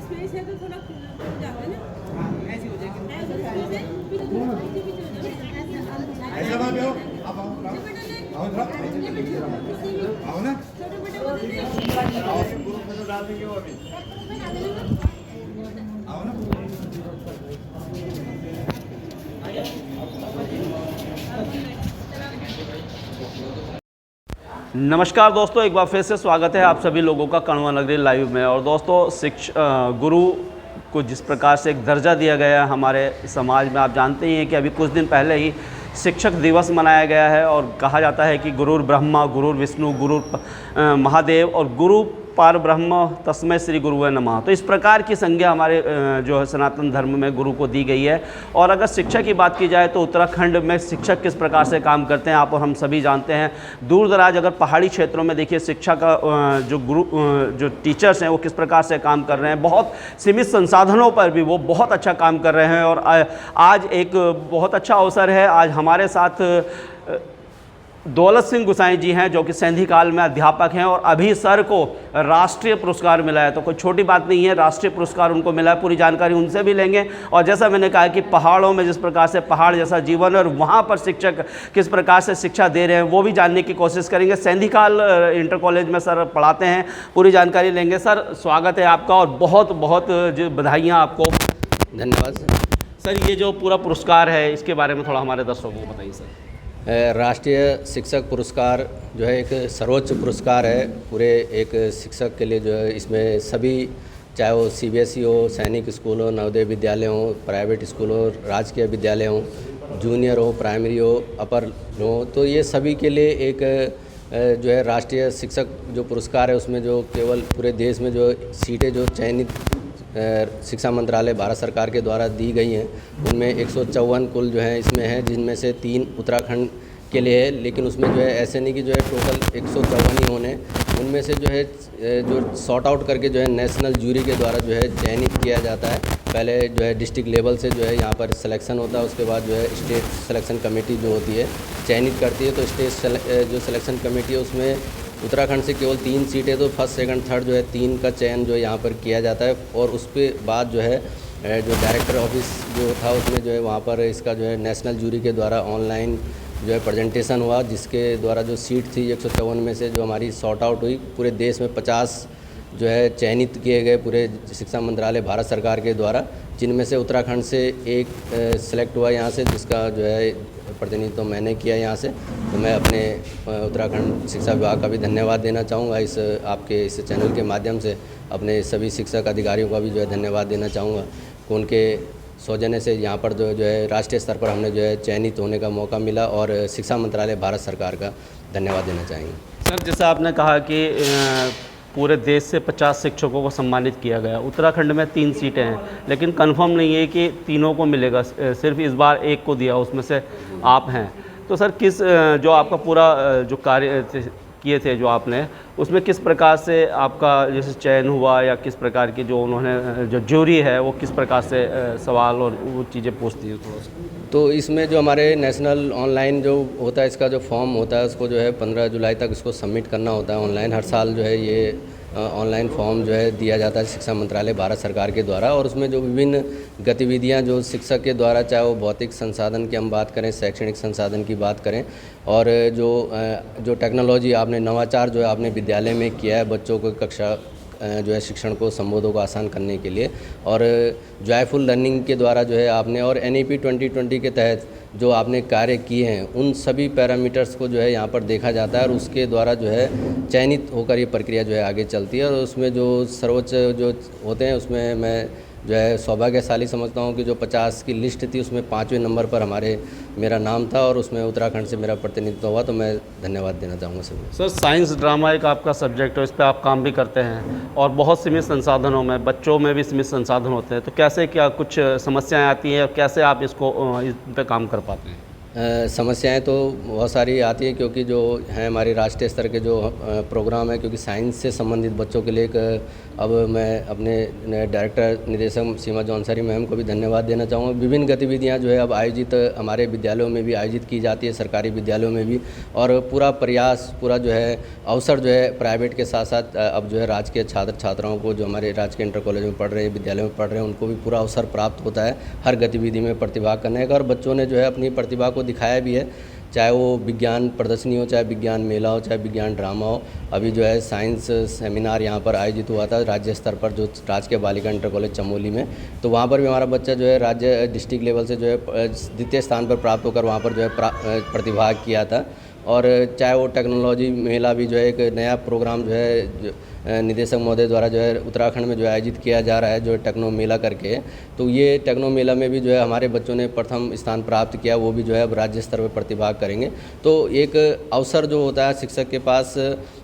Space है तो थोड़ा खुल जाता है ना, ऐसी हो जाएगी। ऐसा बात हो आप आओ आओ आओ ना आओ ना। नमस्कार दोस्तों, एक बार फिर से स्वागत है आप सभी लोगों का कण्वा नगरी लाइव में। और दोस्तों गुरु को जिस प्रकार से एक दर्जा दिया गया है हमारे समाज में, आप जानते ही हैं कि अभी कुछ दिन पहले ही शिक्षक दिवस मनाया गया है और कहा जाता है कि गुरुर ब्रह्मा गुरुर विष्णु गुरुर महादेव और गुरु पार ब्रह्म तस्मै श्री गुरुवे नमः। तो इस प्रकार की संज्ञा हमारे जो है सनातन धर्म में गुरु को दी गई है। और अगर शिक्षा की बात की जाए तो उत्तराखंड में शिक्षक किस प्रकार से काम करते हैं आप और हम सभी जानते हैं। दूर दराज अगर पहाड़ी क्षेत्रों में देखिए शिक्षा का जो टीचर्स हैं वो किस प्रकार से काम कर रहे हैं। बहुत सीमित संसाधनों पर भी वो बहुत अच्छा काम कर रहे हैं। और आज एक बहुत अच्छा अवसर है, आज हमारे साथ दौलत सिंह गुसाई जी हैं जो कि सैंधी काल में अध्यापक हैं और अभी सर को राष्ट्रीय पुरस्कार मिला है। तो कोई छोटी बात नहीं है, राष्ट्रीय पुरस्कार उनको मिला है। पूरी जानकारी उनसे भी लेंगे। और जैसा मैंने कहा कि पहाड़ों में जिस प्रकार से पहाड़ जैसा जीवन और वहाँ पर शिक्षक किस प्रकार से शिक्षा दे रहे हैं वो भी जानने की कोशिश करेंगे। सैंधी काल इंटर कॉलेज में सर पढ़ाते हैं, पूरी जानकारी लेंगे। सर स्वागत है आपका और बहुत बहुत बधाइयाँ आपको। धन्यवाद सर, ये जो पूरा पुरस्कार है इसके बारे में थोड़ा हमारे दर्शकों को बताइए सर। राष्ट्रीय शिक्षक पुरस्कार जो है एक सर्वोच्च पुरस्कार है पूरे एक शिक्षक के लिए। जो है इसमें सभी, चाहे वो सीबीएसई हो, सैनिक स्कूल हो, नवोदय विद्यालय हो, प्राइवेट स्कूल हो, राजकीय विद्यालय हो, जूनियर हो, प्राइमरी हो, अपर हो, तो ये सभी के लिए एक जो है राष्ट्रीय शिक्षक जो पुरस्कार है उसमें जो केवल पूरे देश में जो सीटें जो चयनित शिक्षा मंत्रालय भारत सरकार के द्वारा दी गई हैं उनमें 154 कुल जो है इसमें है, जिनमें से 3 उत्तराखंड के लिए है। लेकिन उसमें जो है ऐसे नहीं कि जो है टोटल 154 ही होने, उनमें से जो है जो सॉर्ट आउट करके जो है नेशनल जूरी के द्वारा जो है चयनित किया जाता है। पहले जो है डिस्ट्रिक्ट लेवल से जो है यहाँ पर सिलेक्शन होता है, उसके बाद जो है स्टेट सिलेक्शन कमेटी जो होती है चयनित करती है। तो स्टेट जो सिलेक्शन कमेटी है उसमें उत्तराखंड से केवल 3 सीटें, तो फर्स्ट सेकंड थर्ड जो है 3 का चयन जो है यहाँ पर किया जाता है। और उसके बाद जो है जो डायरेक्टर ऑफिस जो था उसमें जो है वहाँ पर इसका जो है नेशनल जूरी के द्वारा ऑनलाइन जो है प्रेजेंटेशन हुआ, जिसके द्वारा जो सीट थी 154 में से जो हमारी सॉर्ट आउट हुई, पूरे देश में 50 जो है चयनित किए गए पूरे शिक्षा मंत्रालय भारत सरकार के द्वारा, जिनमें से उत्तराखंड से एक सिलेक्ट हुआ यहाँ से, जिसका जो है प्रतिनिधित्व तो मैंने किया यहाँ से। तो मैं अपने उत्तराखंड शिक्षा विभाग का भी धन्यवाद देना चाहूँगा इस आपके इस चैनल के माध्यम से। अपने सभी शिक्षक अधिकारियों का भी जो है धन्यवाद देना चाहूँगा, उनके सौजन्य से यहाँ पर जो है राष्ट्रीय स्तर पर हमने जो है चयनित होने का मौका मिला। और शिक्षा मंत्रालय भारत सरकार का धन्यवाद देना चाहेंगे। सर, जैसा आपने कहा कि पूरे देश से 50 शिक्षकों को सम्मानित किया गया, उत्तराखंड में 3 सीटें हैं, लेकिन कंफर्म नहीं है कि तीनों को मिलेगा, सिर्फ इस बार एक को दिया, उसमें से आप हैं। तो सर किस जो आपका पूरा जो कार्य किए थे जो आपने, उसमें किस प्रकार से आपका जैसे चयन हुआ या किस प्रकार की जो उन्होंने जो ज्यूरी है वो किस प्रकार से सवाल और वो चीज़ें पूछती है थोड़ा सा? तो इसमें जो हमारे नेशनल ऑनलाइन जो होता है इसका जो फॉर्म होता है उसको जो है 15 जुलाई तक इसको सबमिट करना होता है ऑनलाइन। हर साल जो है ये ऑनलाइन फॉर्म जो है दिया जाता है शिक्षा मंत्रालय भारत सरकार के द्वारा। और उसमें जो विभिन्न गतिविधियां जो शिक्षक के द्वारा, चाहे वो भौतिक संसाधन की हम बात करें, शैक्षणिक संसाधन की बात करें, और जो टेक्नोलॉजी आपने नवाचार जो है आपने विद्यालय में किया है बच्चों को कक्षा जो है शिक्षण को संबोधों को आसान करने के लिए, और जॉयफुल लर्निंग के द्वारा जो है आपने, और NEP 2020 के तहत जो आपने कार्य किए हैं उन सभी पैरामीटर्स को जो है यहाँ पर देखा जाता है। और उसके द्वारा जो है चयनित होकर ये प्रक्रिया जो है आगे चलती है। और उसमें जो सर्वोच्च जो होते हैं उसमें मैं जो है सौभाग्यशाली समझता हूँ कि जो 50 की लिस्ट थी उसमें 5वें नंबर पर मेरा नाम था और उसमें उत्तराखंड से मेरा प्रतिनिधित्व हुआ। तो मैं धन्यवाद देना चाहूँगा सभी। सर, साइंस ड्रामा एक आपका सब्जेक्ट है, इस पर आप काम भी करते हैं और बहुत सीमित संसाधनों में, बच्चों में भी सीमित संसाधन होते हैं, तो कैसे क्या कुछ समस्याएं आती हैं और कैसे आप इस पर काम कर पाते हैं? समस्याएं तो बहुत सारी आती हैं, क्योंकि जो हैं हमारे राष्ट्रीय स्तर के जो प्रोग्राम है, क्योंकि साइंस से संबंधित बच्चों के लिए अब मैं अपने डायरेक्टर निदेशक सीमा जौनसारी मैम को भी धन्यवाद देना चाहूँगा। विभिन्न गतिविधियां जो है अब आयोजित हमारे विद्यालयों में भी आयोजित की जाती है, सरकारी विद्यालयों में भी, और पूरा प्रयास, पूरा जो है अवसर जो है प्राइवेट के साथ साथ अब जो है राजकीय छात्र छात्राओं को, जो हमारे राजकीय इंटर कॉलेज में पढ़ रहे हैं, विद्यालयों में पढ़ रहे हैं, उनको भी पूरा अवसर प्राप्त होता है हर गतिविधि में प्रतिभाग करने का। और बच्चों ने जो है अपनी प्रतिभा को दिखाया भी है, चाहे वो विज्ञान प्रदर्शनी हो, चाहे विज्ञान मेला हो, चाहे विज्ञान ड्रामा हो। अभी जो है साइंस सेमिनार यहाँ पर आयोजित हुआ था राज्य स्तर पर, जो राजकीय बालिका इंटर कॉलेज चमोली में, तो वहाँ पर भी हमारा बच्चा जो है राज्य डिस्ट्रिक्ट लेवल से जो है द्वितीय स्थान पर प्राप्त होकर वहाँ पर जो है प्रतिभाग किया था। और चाहे वो टेक्नोलॉजी मेला भी जो है एक नया प्रोग्राम जो है निदेशक महोदय द्वारा जो है उत्तराखंड में जो है आयोजित किया जा रहा है, जो टेक्नो मेला करके, तो ये टेक्नो मेला में भी जो है हमारे बच्चों ने प्रथम स्थान प्राप्त किया, वो भी जो है अब राज्य स्तर पर प्रतिभाग करेंगे। तो एक अवसर जो होता है शिक्षक के पास,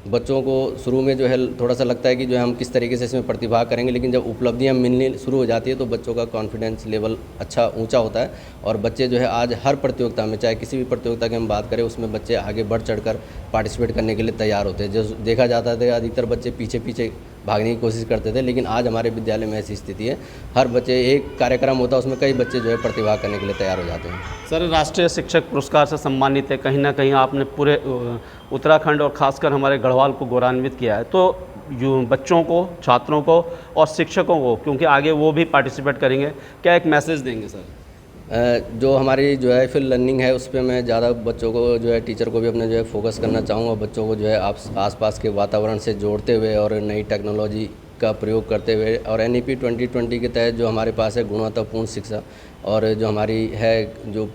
बच्चों को शुरू में जो है थोड़ा सा लगता है कि जो है हम किस तरीके से इसमें प्रतिभाग करेंगे, लेकिन जब उपलब्धियां मिलने शुरू हो जाती है तो बच्चों का कॉन्फिडेंस लेवल अच्छा ऊंचा होता है, और बच्चे जो है आज हर प्रतियोगिता में, चाहे किसी भी प्रतियोगिता की हम बात करें, उसमें बच्चे आगे बढ़ चढ़कर पार्टिसिपेट करने के लिए तैयार होते हैं। जो देखा जाता था अधिकतर बच्चे पीछे पीछे भागने की कोशिश करते थे, लेकिन आज हमारे विद्यालय में ऐसी स्थिति है, हर बच्चे, एक कार्यक्रम होता है उसमें कई बच्चे जो है प्रतिभाग करने के लिए तैयार हो जाते हैं। सर, राष्ट्रीय शिक्षक पुरस्कार से सम्मानित है, कहीं ना कहीं आपने पूरे उत्तराखंड और खासकर हमारे गढ़वाल को गौरवान्वित किया है। तो जो बच्चों को, छात्रों को और शिक्षकों को, क्योंकि आगे वो भी पार्टिसिपेट करेंगे, क्या एक मैसेज देंगे सर? जो हमारी जो है फिर लर्निंग है, उस पर मैं ज़्यादा बच्चों को जो है, टीचर को भी अपने जो है फोकस करना चाहूँगा। बच्चों को जो है आसपास के वातावरण से जोड़ते हुए और नई टेक्नोलॉजी का प्रयोग करते हुए, और NEP 2020 के तहत जो हमारे पास है गुणवत्तापूर्ण शिक्षा, और जो हमारी है जो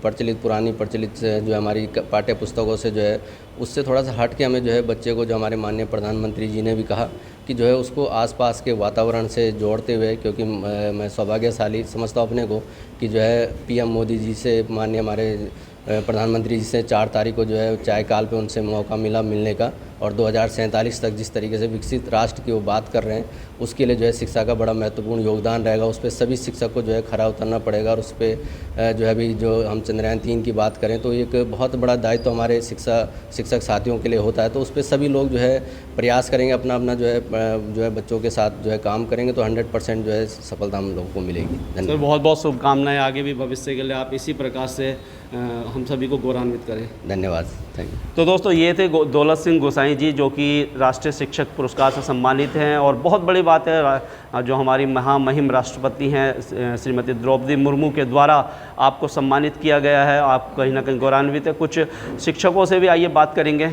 पुरानी प्रचलित जो हमारी पाठ्य पुस्तकों से जो है, उससे थोड़ा सा हट के हमें जो है बच्चे को, जो हमारे माननीय प्रधानमंत्री जी ने भी कहा कि जो है उसको आसपास के वातावरण से जोड़ते हुए, क्योंकि मैं सौभाग्यशाली समझता हूँ अपने को कि जो है PM मोदी जी से, माननीय हमारे प्रधानमंत्री जी से 4 तारीख को जो है चाय काल पे उनसे मौका मिला मिलने का, और 2047 तक जिस तरीके से विकसित राष्ट्र की वो बात कर रहे हैं, उसके लिए जो है शिक्षा का बड़ा महत्वपूर्ण योगदान रहेगा। उस पर सभी शिक्षक को जो है खरा उतरना पड़ेगा, और उस पर जो है अभी जो हम चंद्रयान 3 की बात करें तो एक बहुत बड़ा दायित्व हमारे शिक्षक साथियों के लिए होता है। तो उस पर सभी लोग जो है प्रयास करेंगे, अपना अपना जो है बच्चों के साथ जो है काम करेंगे, तो 100% जो है सफलता हम लोगों को मिलेगी। धन्यवाद। बहुत बहुत शुभकामनाएं आगे भी भविष्य के लिए, आप इसी प्रकार से हम सभी को गौरवान्वित करें। धन्यवाद, थैंक यू। तो दोस्तों, ये थे दौलत सिंह गोसाई जी, जो कि राष्ट्रीय शिक्षक पुरस्कार से सम्मानित हैं। और बहुत बड़ी बात है, जो हमारी महामहिम राष्ट्रपति हैं श्रीमती द्रौपदी मुर्मू के द्वारा आपको सम्मानित किया गया है। आप कहीं ना कहीं गौरवान्वित है। कुछ शिक्षकों से भी आइए बात करेंगे।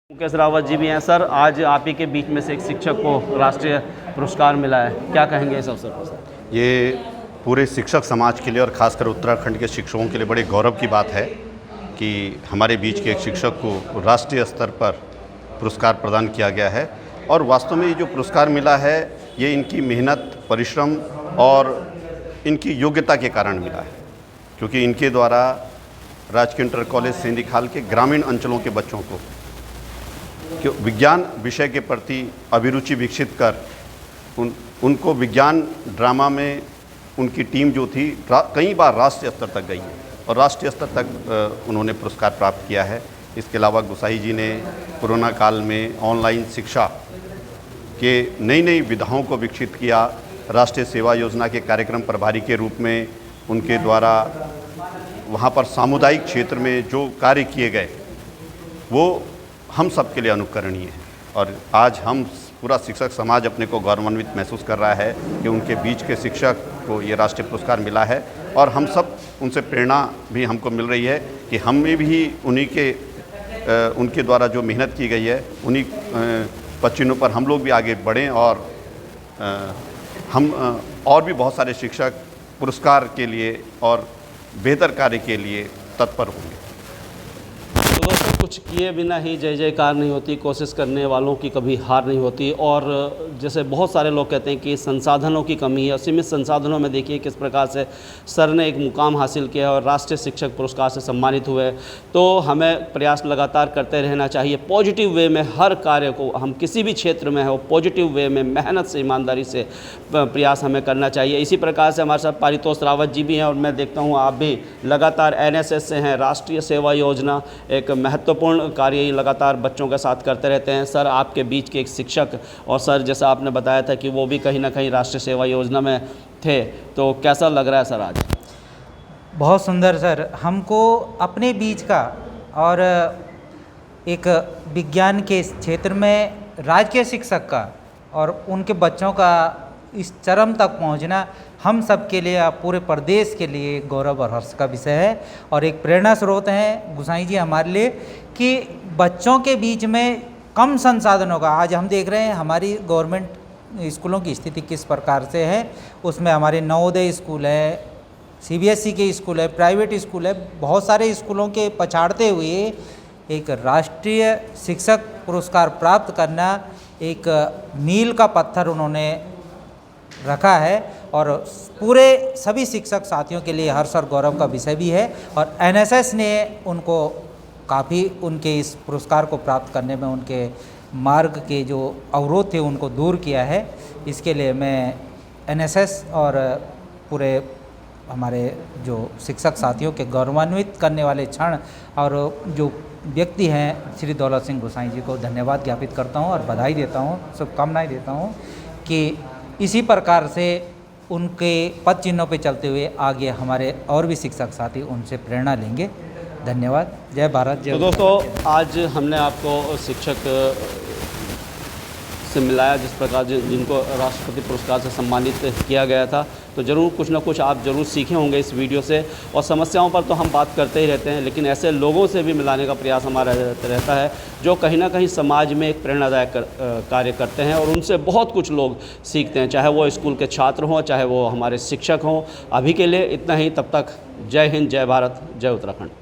मुकेश रावत जी भी हैं। सर, आज आप ही के बीच में से एक शिक्षक को राष्ट्रीय पुरस्कार मिला है, क्या कहेंगे इस अवसर पर सर? ये पूरे शिक्षक समाज के लिए और ख़ासकर उत्तराखंड के शिक्षकों के लिए बड़े गौरव की बात है कि हमारे बीच के एक शिक्षक को राष्ट्रीय स्तर पर पुरस्कार प्रदान किया गया है। और वास्तव में ये जो पुरस्कार मिला है, ये इनकी मेहनत, परिश्रम और इनकी योग्यता के कारण मिला है, क्योंकि इनके द्वारा राजकीय इंटर कॉलेज सेंधिखाल के ग्रामीण अंचलों के बच्चों को विज्ञान विषय के प्रति अभिरुचि विकसित कर उनको विज्ञान ड्रामा में उनकी टीम जो थी कई बार राष्ट्रीय स्तर तक गई है, और राष्ट्रीय स्तर तक उन्होंने पुरस्कार प्राप्त किया है। इसके अलावा गोसाई जी ने कोरोना काल में ऑनलाइन शिक्षा के नई नई विधाओं को विकसित किया। राष्ट्रीय सेवा योजना के कार्यक्रम प्रभारी के रूप में उनके द्वारा वहाँ पर सामुदायिक क्षेत्र में जो कार्य किए गए, वो हम सब के लिए अनुकरणीय है। और आज हम पूरा शिक्षक समाज अपने को गौरवान्वित महसूस कर रहा है कि उनके बीच के शिक्षक को ये राष्ट्रीय पुरस्कार मिला है, और हम सब उनसे प्रेरणा भी हमको मिल रही है कि हमें भी उनके द्वारा जो मेहनत की गई है, उन्हीं पचिनों पर हम लोग भी आगे बढ़ें, और हम और भी बहुत सारे शिक्षक पुरस्कार के लिए और बेहतर कार्य के लिए तत्पर होंगे। तो दोस्तों कुछ किए बिना ही जय जयकार नहीं होती, कोशिश करने वालों की कभी हार नहीं होती। और जैसे बहुत सारे लोग कहते हैं कि संसाधनों की कमी है, सीमित संसाधनों में देखिए किस प्रकार से सर ने एक मुकाम हासिल किया और राष्ट्रीय शिक्षक पुरस्कार से सम्मानित हुए। तो हमें प्रयास लगातार करते रहना चाहिए, पॉजिटिव वे में हर कार्य को, हम किसी भी क्षेत्र में हो पॉजिटिव वे में मेहनत से ईमानदारी से प्रयास हमें करना चाहिए। इसी प्रकार से हमारे साथ पारितोष रावत जी भी हैं और मैं देखता हूँ आप भी लगातार NSS से हैं, राष्ट्रीय सेवा योजना, एक महत्वपूर्ण कार्य लगातार बच्चों के साथ करते रहते हैं। सर आपके बीच के एक शिक्षक, और सर जैसा आपने बताया था कि वो भी कहीं ना कहीं राष्ट्रीय सेवा योजना में थे, तो कैसा लग रहा है सर आज? बहुत सुंदर सर, हमको अपने बीच का और एक विज्ञान के क्षेत्र में राजकीय शिक्षक का और उनके बच्चों का इस चरम तक पहुंचना हम सब के लिए, पूरे प्रदेश के लिए गौरव और हर्ष का विषय है और एक प्रेरणा स्रोत हैं गुसाई जी हमारे लिए कि बच्चों के बीच में कम संसाधनों का, आज हम देख रहे हैं हमारी गवर्नमेंट स्कूलों की स्थिति किस प्रकार से है। उसमें हमारे नवोदय स्कूल है, CBSE के स्कूल है, प्राइवेट स्कूल है, बहुत सारे स्कूलों के पछाड़ते हुए एक राष्ट्रीय शिक्षक पुरस्कार प्राप्त करना एक मील का पत्थर उन्होंने रखा है और पूरे सभी शिक्षक साथियों के लिए हर्ष और गौरव का विषय भी है। और NSS ने उनको काफ़ी उनके इस पुरस्कार को प्राप्त करने में उनके मार्ग के जो अवरोध थे उनको दूर किया है। इसके लिए मैं NSS और पूरे हमारे जो शिक्षक साथियों के गौरवान्वित करने वाले क्षण और जो व्यक्ति हैं श्री दौलत सिंह गोसाई जी को धन्यवाद ज्ञापित करता हूं और बधाई देता हूं, शुभकामनाएं देता हूं कि इसी प्रकार से उनके पद चिन्हों पे चलते हुए आगे हमारे और भी शिक्षक साथी उनसे प्रेरणा लेंगे। धन्यवाद। जय भारत, जय। तो दोस्तों आज हमने आपको शिक्षक से मिलाया जिस प्रकार जिनको राष्ट्रपति पुरस्कार से सम्मानित किया गया था, तो ज़रूर कुछ ना कुछ आप ज़रूर सीखे होंगे इस वीडियो से। और समस्याओं पर तो हम बात करते ही रहते हैं, लेकिन ऐसे लोगों से भी मिलाने का प्रयास हमारा रहता है जो कहीं ना कहीं समाज में एक प्रेरणादायक कार्य करते हैं और उनसे बहुत कुछ लोग सीखते हैं, चाहे वो स्कूल के छात्र हों, चाहे वो हमारे शिक्षक हों। अभी के लिए इतना ही, तब तक जय हिंद, जय भारत, जय उत्तराखंड।